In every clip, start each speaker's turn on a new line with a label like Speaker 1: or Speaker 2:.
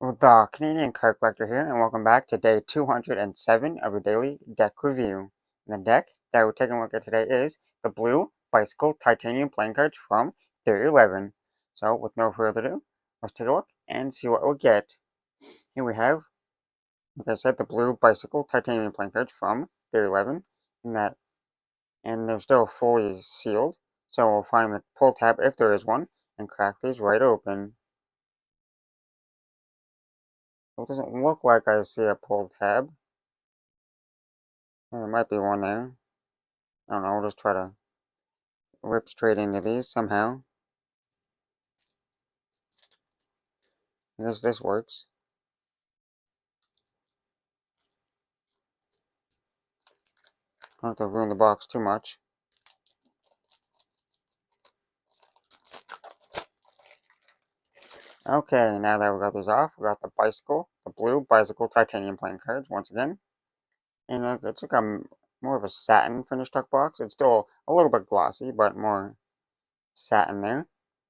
Speaker 1: The Canadian Card Collector here, and welcome back to day 207 of your daily deck review. And the deck that we're taking a look at today is the Blue Bicycle Titanium playing cards from Theory11. So, with no further ado, let's take a look and see what we'll get. Here we have, like I said, the Blue Bicycle Titanium playing cards from Theory11, and they're still fully sealed. So we'll find the pull tab if there is one, and crack these right open. So it doesn't look like I see a pull tab. There might be one there. I don't know, we'll just try to rip straight into these somehow. I guess this works. Don't have to ruin the box too much. Okay, now that we got these off, we got the bicycle, the blue bicycle titanium playing cards once again. And it's like more of a satin finish tuck box. It's still a little bit glossy, but more satin there.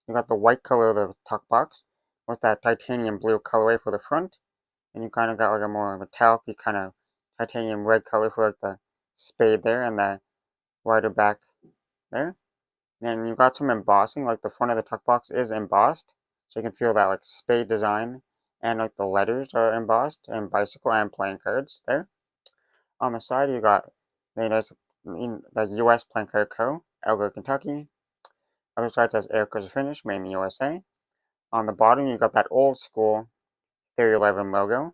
Speaker 1: You got the white color of the tuck box with that titanium blue colorway for the front. And you kind of got like a more metallic kind of titanium red color for like the spade there and the wider back there. And you got some embossing, like the front of the tuck box is embossed. So you can feel that like spade design and like the letters are embossed and bicycle and playing cards there. On the side you got the US Playing Card Co. Elgar, Kentucky. Other side says Air Cruiser Finish, made in the USA. On the bottom you got that old school Theory11 logo.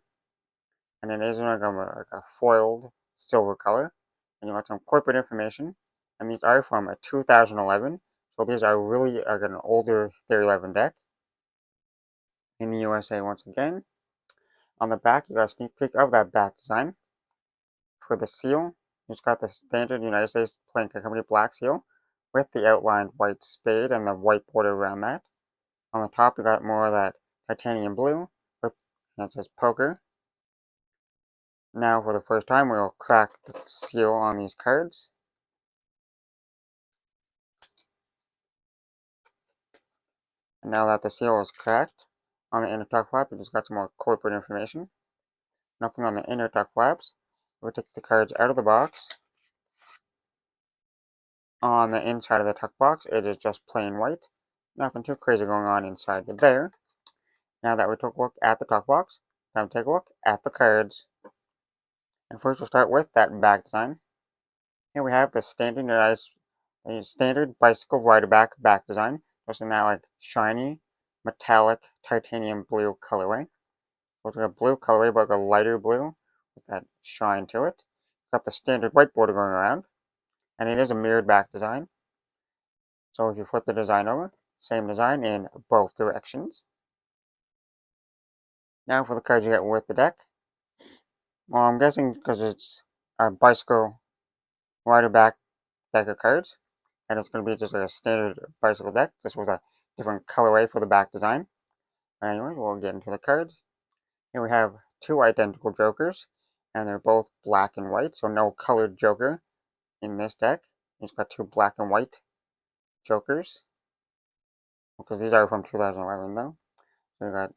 Speaker 1: And it is like a foiled silver color. And you got some corporate information. And these are from a 2011. So these are really like an older Theory11 deck. In the USA once again. On the back, you got a sneak peek of that back design. For the seal, you just got the standard United States Playing Card Company black seal with the outlined white spade and the white border around that. On the top, you got more of that titanium blue with, and it says poker. Now, for the first time, we'll crack the seal on these cards. And now that the seal is cracked, on the inner tuck flap, you just got some more corporate information. Nothing on the inner tuck flaps. We'll take the cards out of the box. On the inside of the tuck box, it is just plain white. Nothing too crazy going on inside there. Now that we took a look at the tuck box, time to take a look at the cards. And first we'll start with that back design. Here we have the standard bicycle rider back design, just in that like shiny, metallic, titanium blue colorway. So it's like a blue colorway, but like a lighter blue with that shine to it. Got the standard white border going around, and it is a mirrored back design. So if you flip the design over, same design in both directions. Now for the cards you get with the deck. Well, I'm guessing because it's a bicycle rider back deck of cards, and it's going to be just like a standard bicycle deck, just with a different colorway for the back design. But anyway, we'll get into the cards. Here we have two identical jokers, and they're both black and white, so no colored joker in this deck. You just got two black and white jokers, because these are from 2011 though. So we got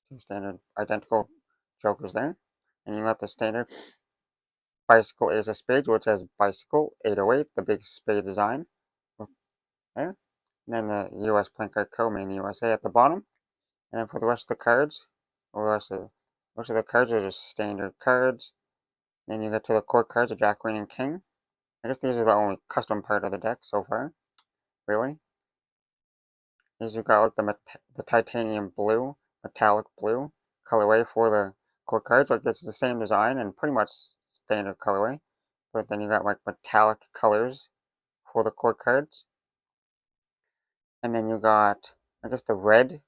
Speaker 1: two standard identical jokers there. And you got the standard bicycle ace of spades, where it says bicycle 808, the big spade design there. And then the US Playing Card Co. made in the USA at the bottom. And then for the rest of the cards, or the rest of the cards are just standard cards. Then you get to the core cards of Jack, Queen, and King. I guess these are the only custom part of the deck so far. Really. These you got like the titanium blue, metallic blue colorway for the core cards. Like this is the same design and pretty much standard colorway. But then you got like metallic colors for the core cards. And then you got, I guess the red.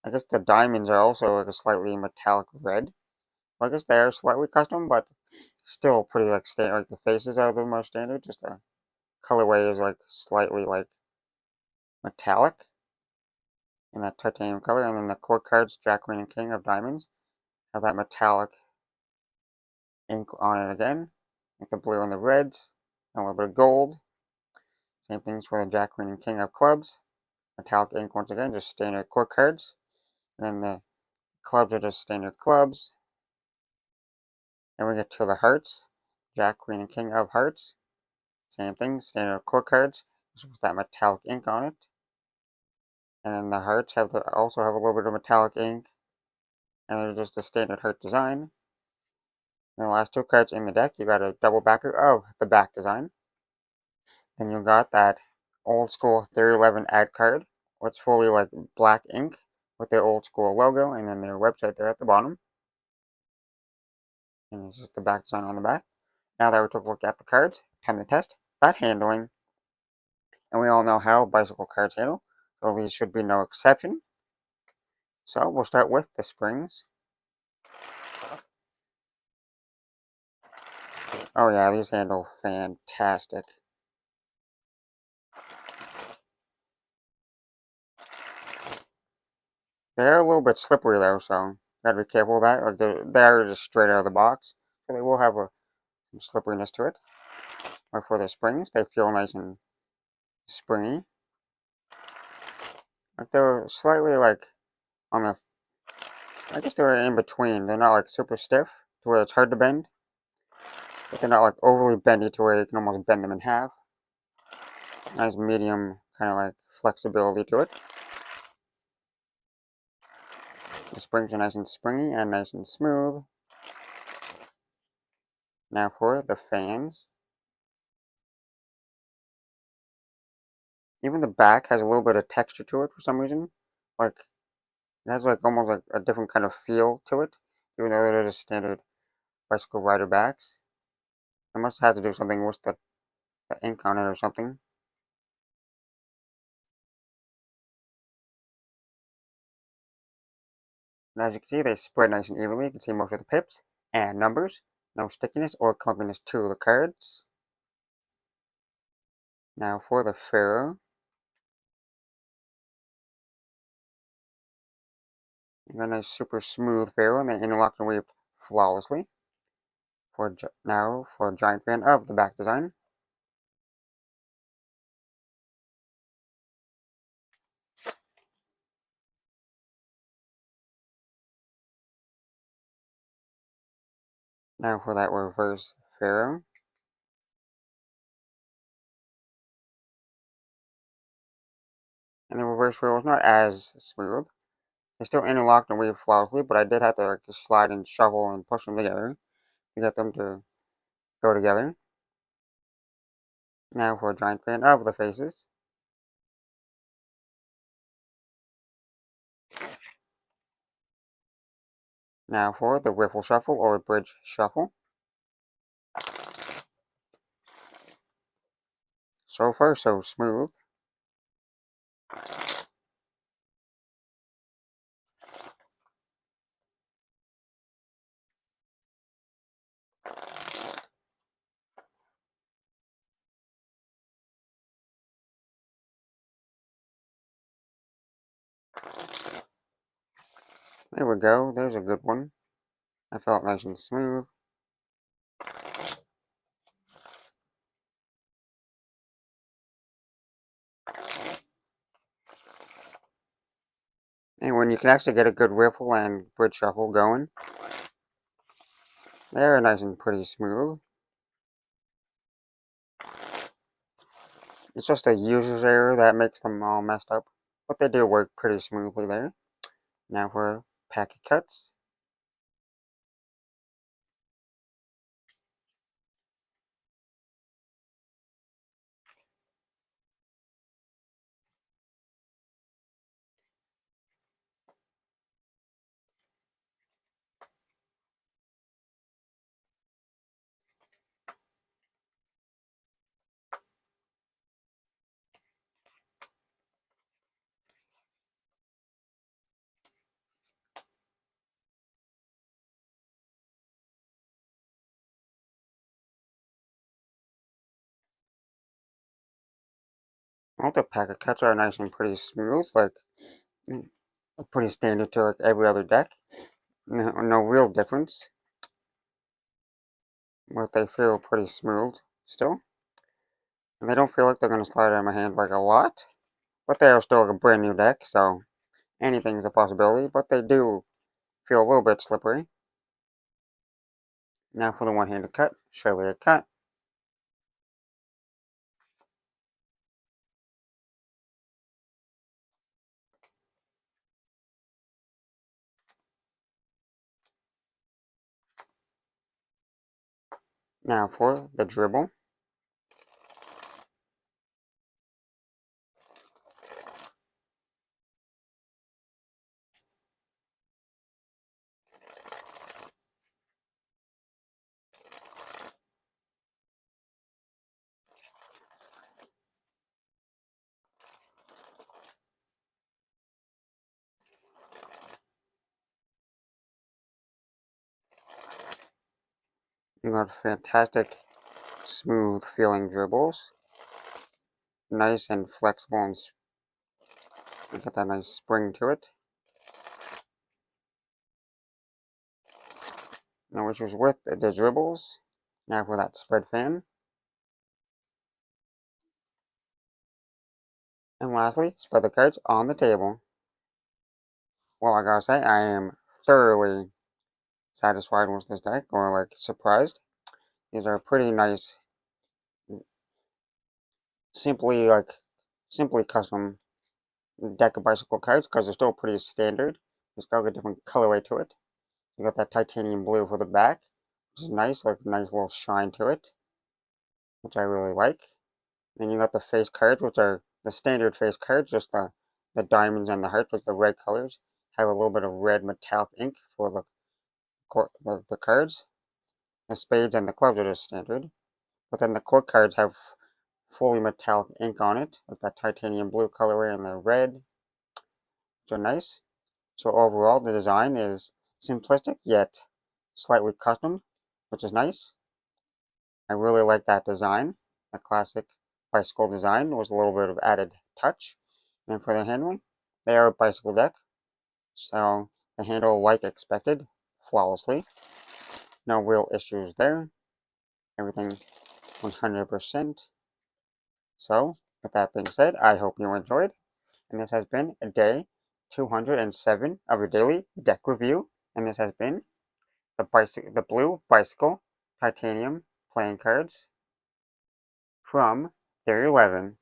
Speaker 1: I guess the diamonds are also like a slightly metallic red. Well, I guess they are slightly custom, but still pretty like standard. Like the faces are the most standard. Just the colorway is like slightly like metallic in that titanium color. And then the core cards, Jack, Queen, and King of Diamonds, have that metallic ink on it again, like the blue and the reds, and a little bit of gold. Same things for the Jack, Queen, and King of Clubs. Metallic ink once again, just standard core cards. And then the Clubs are just standard clubs. Then we get to the hearts. Jack, Queen, and King of Hearts. Same thing, standard core cards, just with that metallic ink on it. And then the hearts also have a little bit of metallic ink. And they're just a standard heart design. And the last two cards in the deck, you got a double backer of the back design. Then you got that old school Theory11 ad card, where it's fully like black ink with their old school logo and then their website there at the bottom. And it's just the back design on the back. Now that we took a look at the cards, time to test that handling. And we all know how bicycle cards handle, so these should be no exception. So we'll start with the springs. Oh yeah, these handle fantastic. They're a little bit slippery though, so gotta be careful of that. Like they're just straight out of the box, so they will have some slipperiness to it. But for the springs, they feel nice and springy. Like they're slightly like on the, I guess they're in between. They're not like super stiff to where it's hard to bend, but they're not like overly bendy to where you can almost bend them in half. Nice medium kind of like flexibility to it. The springs are nice and springy and nice and smooth. Now for the fans. Even the back has a little bit of texture to it for some reason. Like, it has like almost like a different kind of feel to it, even though they're just standard bicycle rider backs. I must have to do something with the ink on it or something. And as you can see, they spread nice and evenly. You can see most of the pips and numbers. No stickiness or clumpiness to the cards. Now for the ferro. You got a nice super smooth ferro and they interlock and weave flawlessly. Now for a giant fan of the back design. Now for that reverse ferro. And the reverse ferro is not as smooth. They still interlocked and weave flawlessly, but I did have to like slide and shuffle and push them together to get them to go together. Now for a giant fan of the faces. Now for the riffle shuffle or bridge shuffle. So far, so smooth. There we go, there's a good one. That felt nice and smooth. And when you can actually get a good riffle and bridge shuffle going, they're nice and pretty smooth. It's just a user's error that makes them all messed up, but they do work pretty smoothly there. Now for packet cuts. All the packet cuts are nice and pretty smooth, like pretty standard to like every other deck. No real difference, but they feel pretty smooth still. And they don't feel like they're going to slide out of my hand like a lot, but they are still like a brand new deck, so anything's a possibility, but they do feel a little bit slippery. Now for the one-handed cut, shoulder cut. Now for the dribble. You got fantastic, smooth feeling dribbles. Nice and flexible, and you got that nice spring to it. Now which was with the dribbles. Now for that spread fan. And lastly, spread the cards on the table. Well, I gotta say, I am thoroughly satisfied with this deck, or like surprised. These are pretty nice, simply custom deck of bicycle cards, because they're still pretty standard. Just got a different colorway to it. You got that titanium blue for the back, which is nice, like a nice little shine to it, which I really like. Then you got the face cards, which are the standard face cards, just the diamonds and the hearts, like the red colors, have a little bit of red metallic ink for the cards. The spades and the clubs are just standard. But then the court cards have fully metallic ink on it, with that titanium blue colorway and the red, which are nice. So overall, the design is simplistic yet slightly custom, which is nice. I really like that design. The classic bicycle design was a little bit of added touch. And for the handling, they are a bicycle deck, so they handle like expected flawlessly. No real issues there. Everything 100%. So, with that being said, I hope you enjoyed. And this has been day 207 of your daily deck review. And this has been the blue bicycle titanium playing cards from Theory 11.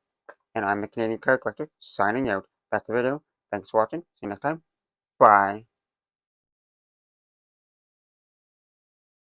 Speaker 1: And I'm the Canadian Card Collector signing out. That's the video. Thanks for watching. See you next time. Bye.